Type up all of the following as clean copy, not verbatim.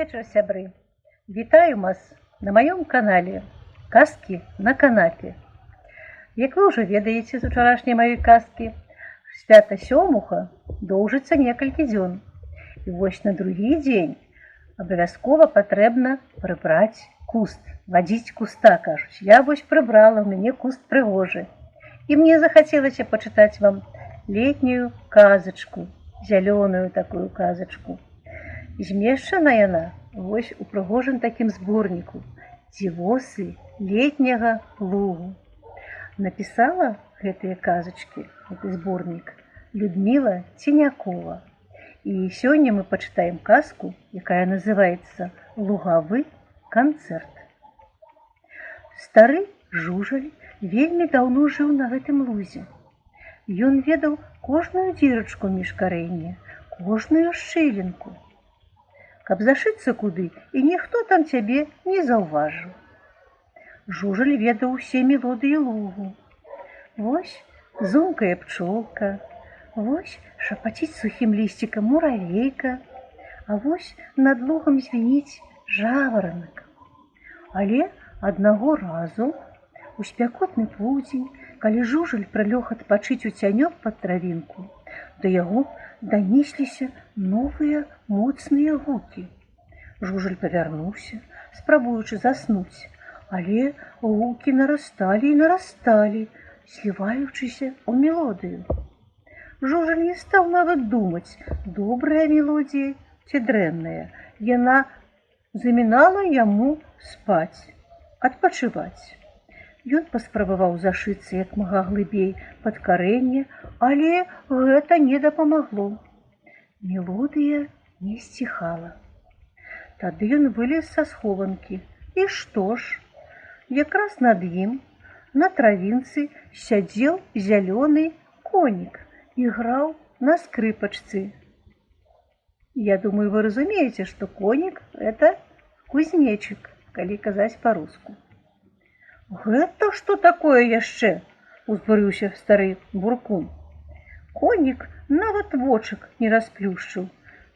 вечер, сябры. Вітаю вас на маём канале «Казкі на канапе». Як вы ўжо ведаеце з учарашняй маёй казкі, свята Сёмуха доўжыцца некалькі дзён. І вось на другі дзень абавязкова патрэбна прыбраць куст, вадзіць куста, кажуць. Я вось прыбрала, у мяне куст прыгожы. І мне захацелася пачытаць вам летнюю казачку, зялёную такую казачку. Змешчана яна вось у прыгожым такім зборніку «Дзівосы летняга лугу». Напісала гэтыя казачкі, гэты зборнік, Людміла Ценякова. І сёння мы пачытаем казку, якая называецца «Лугавы канцэрт». Стары Жужаль вельмі даўно жыў на гэтым лузе. Ён ведаў кожную дзірачку між карэння, кожную шчылінку. Каб зашыцца куды, і ніхто там цябе не заўважыў. Жужаль ведаў усе мелодыі лугу. Вось зумкае пчолка, вось шапаціць сухім лісцікам муравейка, а вось над лугам звініць жаваранак. Але аднаго разу, у спякотны поўдзень, калі Жужаль прылёг адпачыць у цянёк пад травінку, да яго данесліся новыя моцныя гукі. Жужаль павярнуўся, спрабуючы заснуць, але гукі нарасталі і нарасталі, сліваючыся ў мелодыю. Жужаль не стаў нават думаць, добрая мелодія ці дрэнная. Яна замінала яму спаць, адпачываць. Ён паспрабаваў зашыцца як мага глыбей пад карэнне, але гэта не дапамагло. Мелодыя не сціхала. Тады ён вылез са схованкі. І што ж? Якраз над ім, на травінцы, сядзеў зялёны конік і граў на скрыпачцы. Я думаю, вы разумееце, што конік – это кузнечык, калі казаць па-руску. «Гэта што такое яшчэ?» – узбурыўся стары буркун. Конік нават вочак не расплюшчыў.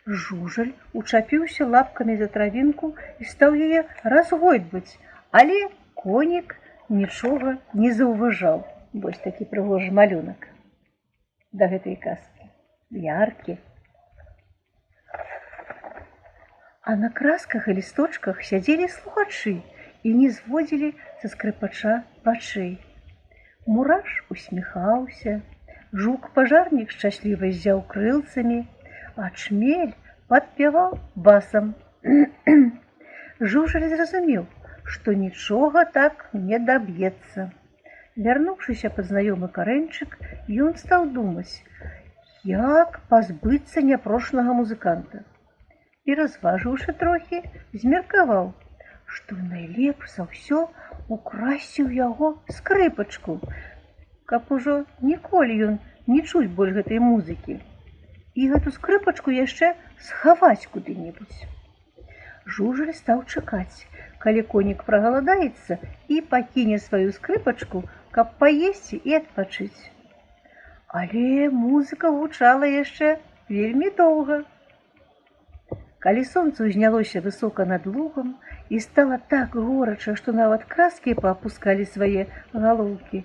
Жужаль учапіўся лапкамі за травінку і стаў яе разгойдваць, але конік нічога не заўважаў. Вось такі прыгожы малюнак да гэтай казкі. Яркі. А на красках і лісточках сядзелі слухачы і не зводзілі са скрыпача вачэй. Мураш усміхаўся, жук-пажарнік шчасліва ззяў крылцамі, а чмель падпяваў басам. Жужаль зразумеў, што нічога так не даб'ецца. Вярнуўшыся пад знаёмы карэньчык, ён стаў думаць, як пазбыцца няпрошанага музыканта. І, разважыўшы трохі, змеркаваў, што найлепш за ўсё украсці ў яго скрыпачку, каб ужо ніколі ён не чуць больш гэтай музыкі. І гэту скрыпачку яшчэ схаваць куды-небудзь. Жужаль стаў чакаць, калі конік прагаладаецца і пакіне сваю скрыпачку, каб паесці і адпачыць. Але музыка гучала яшчэ вельмі доўга. Калі сонца ўзнялося высока над лугам і стала так горача, што нават краскі паапускалі свае галоўкі,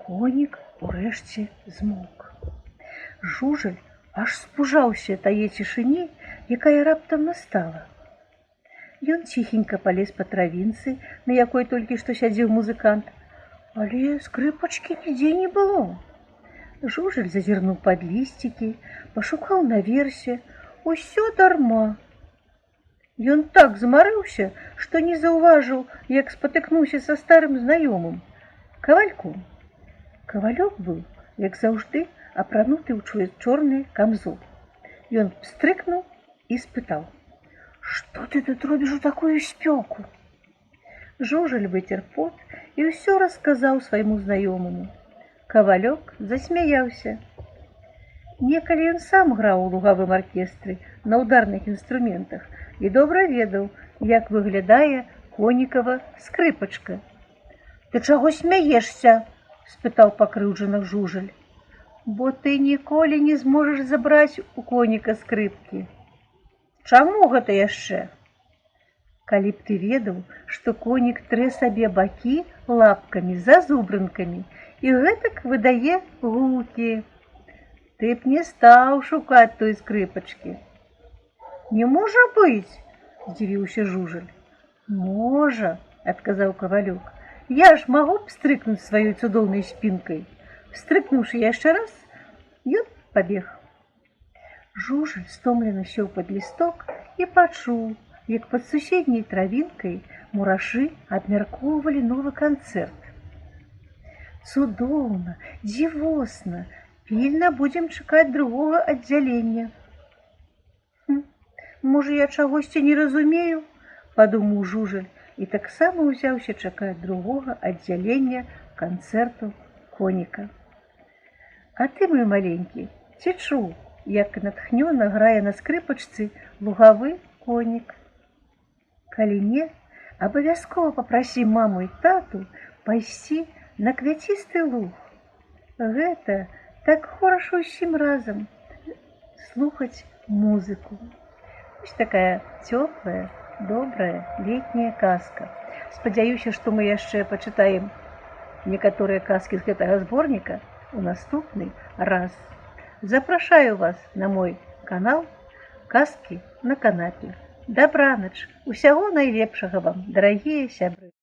конік урэшце змоўк. Жужаль аж спужаўся тае цішыні, якая раптам настала. Ён ціхенька палез па травінцы, на якой толькі што сядзеў музыкант, але скрыпачкі нідзе не было. Жужаль зазірнуў пад лісцікі, пашукаў наверсе, усё дарма. Ён так змарыўся, што не заўважыў, як спатыкнуўся са старым знаёмым – кавальком. Кавалёк быў, як заўжды, апрануты ў чорны камзол. Ён пстрыкнуў і спытаў: «Што ты тут робіш у такую спёку?» Жужаль выцер пот і ўсё расказаў свайму знаёмаму. Кавалёк засмяяўся. Некалі ён сам граў у лугавым аркестры на ударных інструментах і добра ведаў, як выглядае конікава скрыпачка. «Ты чаго смяешся?» – спытаў пакрыўджана Жужаль. «Бо ты ніколі не зможаш забраць у коніка скрыпкі». «Чаму гэта яшчэ?» Калі б ты ведаў, што конік трэ сабе бакі лапкамі за зубранкамі і гэтак выдае гукі. Ты б не стаў шукаць той скрыпачкі. Не можа быць, здзівіўся Жужаль. Можа, адказаў кавалёк. Я ж магу б стрыкнуць сваёй цудоўнай спінкай. Стрыкнуўшы яшчэ раз, ён пабег. Жужаль стомлена сеў пад лісток і пачуў, як пад суседняй травінкай мурашы абмяркоўвалі новы канцэрт. Цудоўна, дзівосна, пільна будзем чакаць другога аддзялення. Можа, я чагосьці не разумею, падумаў Жужаль і таксама ўзяўся чакаць другога аддзялення канцэрту коніка. А ты, мой маленькі, ці чуў, як натхнёна грае на скрыпачцы лугавы конік? Калі не, абавязкова папрасі маму і тату пайсці на квяцісты луг. Гэта так хораша ўсім разам слухаць музыку. Вось такая цёплая, добрая летняя казка. Спадзяюся, што мы яшчэ пачытаем некаторыя казкі з гэтага зборніка у наступны раз. Запрашаю вас на мой канал «Казкі на канапе». Дабранач, усяго найлепшага вам, дарагія сябры.